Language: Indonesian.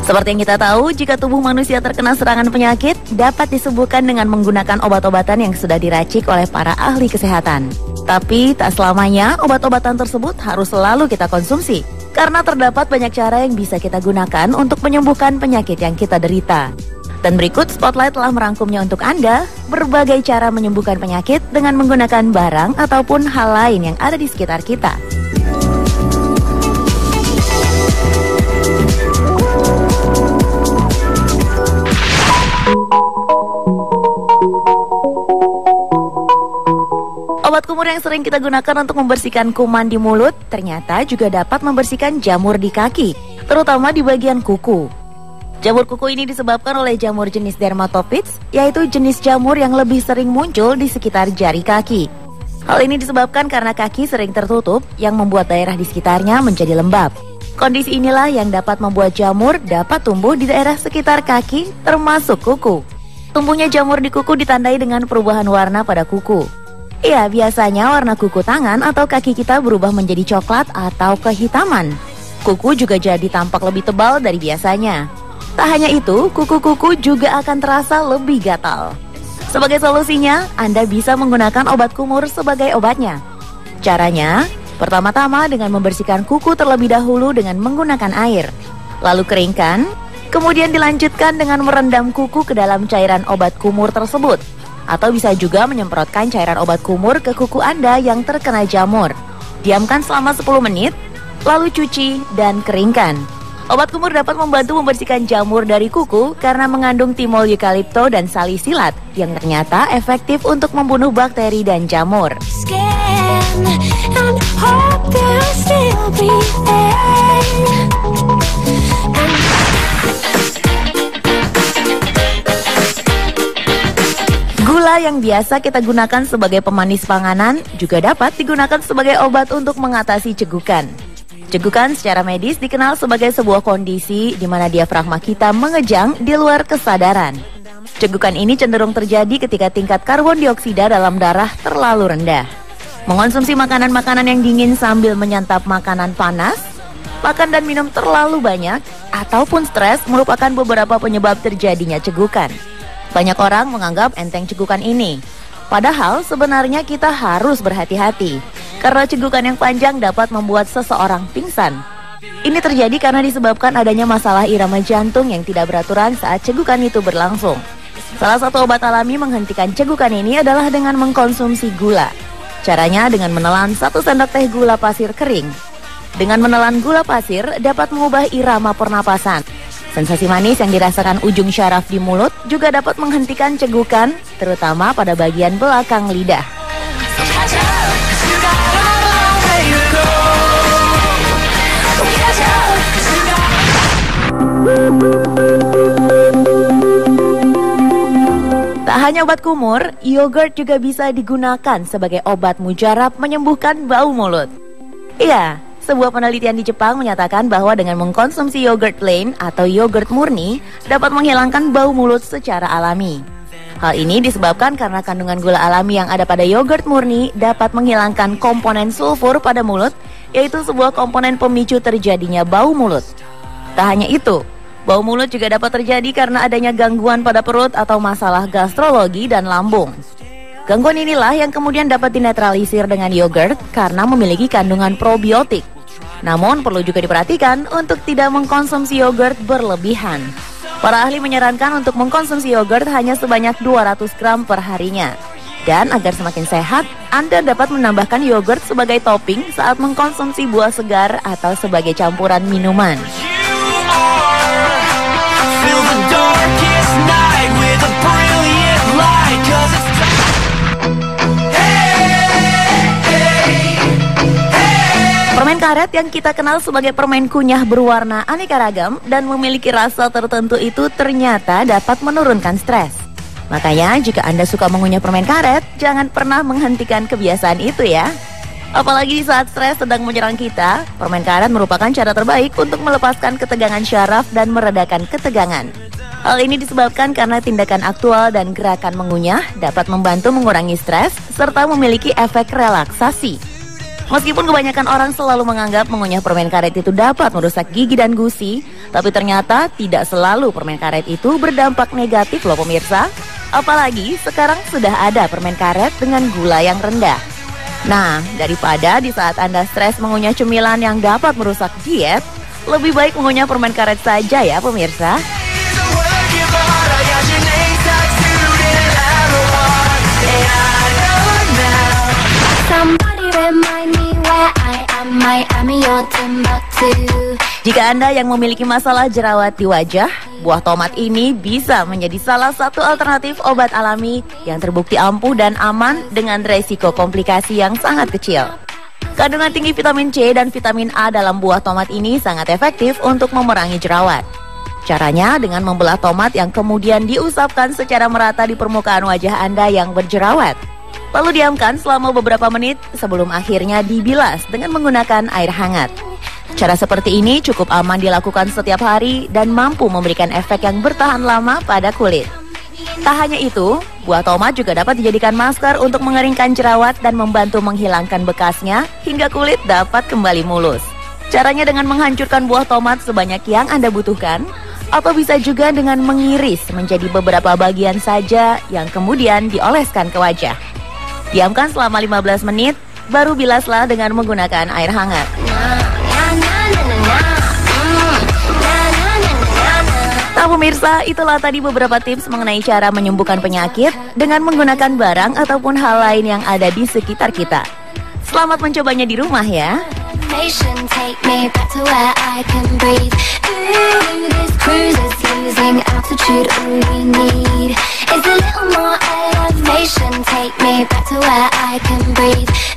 Seperti yang kita tahu, jika tubuh manusia terkena serangan penyakit, dapat disembuhkan dengan menggunakan obat-obatan yang sudah diracik oleh para ahli kesehatan. Tapi tak selamanya obat-obatan tersebut harus selalu kita konsumsi, karena terdapat banyak cara yang bisa kita gunakan untuk menyembuhkan penyakit yang kita derita. Dan berikut Spotlight telah merangkumnya untuk Anda, berbagai cara menyembuhkan penyakit dengan menggunakan barang ataupun hal lain yang ada di sekitar kita. Obat kumur yang sering kita gunakan untuk membersihkan kuman di mulut ternyata juga dapat membersihkan jamur di kaki, terutama di bagian kuku. Jamur kuku ini disebabkan oleh jamur jenis dermatophytes, yaitu jenis jamur yang lebih sering muncul di sekitar jari kaki. Hal ini disebabkan karena kaki sering tertutup yang membuat daerah di sekitarnya menjadi lembab. Kondisi inilah yang dapat membuat jamur dapat tumbuh di daerah sekitar kaki, termasuk kuku. Tumbuhnya jamur di kuku ditandai dengan perubahan warna pada kuku. Iya, biasanya warna kuku tangan atau kaki kita berubah menjadi coklat atau kehitaman. Kuku juga jadi tampak lebih tebal dari biasanya. Tak hanya itu, kuku-kuku juga akan terasa lebih gatal. Sebagai solusinya, Anda bisa menggunakan obat kumur sebagai obatnya. Caranya, pertama-tama dengan membersihkan kuku terlebih dahulu dengan menggunakan air. Lalu keringkan, kemudian dilanjutkan dengan merendam kuku ke dalam cairan obat kumur tersebut. Atau bisa juga menyemprotkan cairan obat kumur ke kuku Anda yang terkena jamur. Diamkan selama 10 menit, lalu cuci dan keringkan. Obat kumur dapat membantu membersihkan jamur dari kuku karena mengandung timol eukalipto dan salisilat yang ternyata efektif untuk membunuh bakteri dan jamur. Gula yang biasa kita gunakan sebagai pemanis panganan juga dapat digunakan sebagai obat untuk mengatasi cegukan. Cegukan secara medis dikenal sebagai sebuah kondisi di mana diafragma kita mengejang di luar kesadaran. Cegukan ini cenderung terjadi ketika tingkat karbon dioksida dalam darah terlalu rendah. Mengonsumsi makanan-makanan yang dingin sambil menyantap makanan panas, makan dan minum terlalu banyak, ataupun stres merupakan beberapa penyebab terjadinya cegukan. Banyak orang menganggap enteng cegukan ini. Padahal sebenarnya kita harus berhati-hati, karena cegukan yang panjang dapat membuat seseorang pingsan. Ini terjadi karena disebabkan adanya masalah irama jantung yang tidak beraturan saat cegukan itu berlangsung. Salah satu obat alami menghentikan cegukan ini adalah dengan mengkonsumsi gula. Caranya dengan menelan 1 sendok teh gula pasir kering. Dengan menelan gula pasir dapat mengubah irama pernapasan. Sensasi manis yang dirasakan ujung syaraf di mulut juga dapat menghentikan cegukan, terutama pada bagian belakang lidah. Tak hanya obat kumur, yogurt juga bisa digunakan sebagai obat mujarab menyembuhkan bau mulut. Iya, sebuah penelitian di Jepang menyatakan bahwa dengan mengkonsumsi yogurt plain atau yogurt murni dapat menghilangkan bau mulut secara alami. Hal ini disebabkan karena kandungan gula alami yang ada pada yogurt murni dapat menghilangkan komponen sulfur pada mulut, yaitu sebuah komponen pemicu terjadinya bau mulut. Tak hanya itu, bau mulut juga dapat terjadi karena adanya gangguan pada perut atau masalah gastrologi dan lambung. Gangguan inilah yang kemudian dapat dinetralisir dengan yogurt karena memiliki kandungan probiotik. Namun perlu juga diperhatikan untuk tidak mengkonsumsi yogurt berlebihan. Para ahli menyarankan untuk mengkonsumsi yogurt hanya sebanyak 200 gram per harinya. Dan agar semakin sehat, Anda dapat menambahkan yogurt sebagai topping saat mengkonsumsi buah segar atau sebagai campuran minuman. Permen karet yang kita kenal sebagai permen kunyah berwarna aneka ragam dan memiliki rasa tertentu itu ternyata dapat menurunkan stres. Makanya jika Anda suka mengunyah permen karet, jangan pernah menghentikan kebiasaan itu ya. Apalagi saat stres sedang menyerang kita, permen karet merupakan cara terbaik untuk melepaskan ketegangan syaraf dan meredakan ketegangan. Hal ini disebabkan karena tindakan aktual dan gerakan mengunyah dapat membantu mengurangi stres serta memiliki efek relaksasi. Meskipun kebanyakan orang selalu menganggap mengunyah permen karet itu dapat merusak gigi dan gusi, tapi ternyata tidak selalu permen karet itu berdampak negatif loh pemirsa. Apalagi sekarang sudah ada permen karet dengan gula yang rendah. Nah, daripada di saat Anda stres mengunyah cemilan yang dapat merusak diet, lebih baik mengunyah permen karet saja ya pemirsa. Jika Anda yang memiliki masalah jerawat di wajah, buah tomat ini bisa menjadi salah satu alternatif obat alami yang terbukti ampuh dan aman dengan resiko komplikasi yang sangat kecil. Kandungan tinggi vitamin C dan vitamin A dalam buah tomat ini sangat efektif untuk memerangi jerawat. Caranya dengan membelah tomat yang kemudian diusapkan secara merata di permukaan wajah Anda yang berjerawat. Lalu diamkan selama beberapa menit sebelum akhirnya dibilas dengan menggunakan air hangat. Cara seperti ini cukup aman dilakukan setiap hari dan mampu memberikan efek yang bertahan lama pada kulit. Tak hanya itu, buah tomat juga dapat dijadikan masker untuk mengeringkan jerawat dan membantu menghilangkan bekasnya hingga kulit dapat kembali mulus. Caranya dengan menghancurkan buah tomat sebanyak yang Anda butuhkan, atau bisa juga dengan mengiris menjadi beberapa bagian saja yang kemudian dioleskan ke wajah. Diamkan selama 15 menit, baru bilaslah dengan menggunakan air hangat. Nah pemirsa, itulah tadi beberapa tips mengenai cara menyembuhkan penyakit dengan menggunakan barang ataupun hal lain yang ada di sekitar kita. Selamat mencobanya di rumah ya. Take me back to where I can breathe.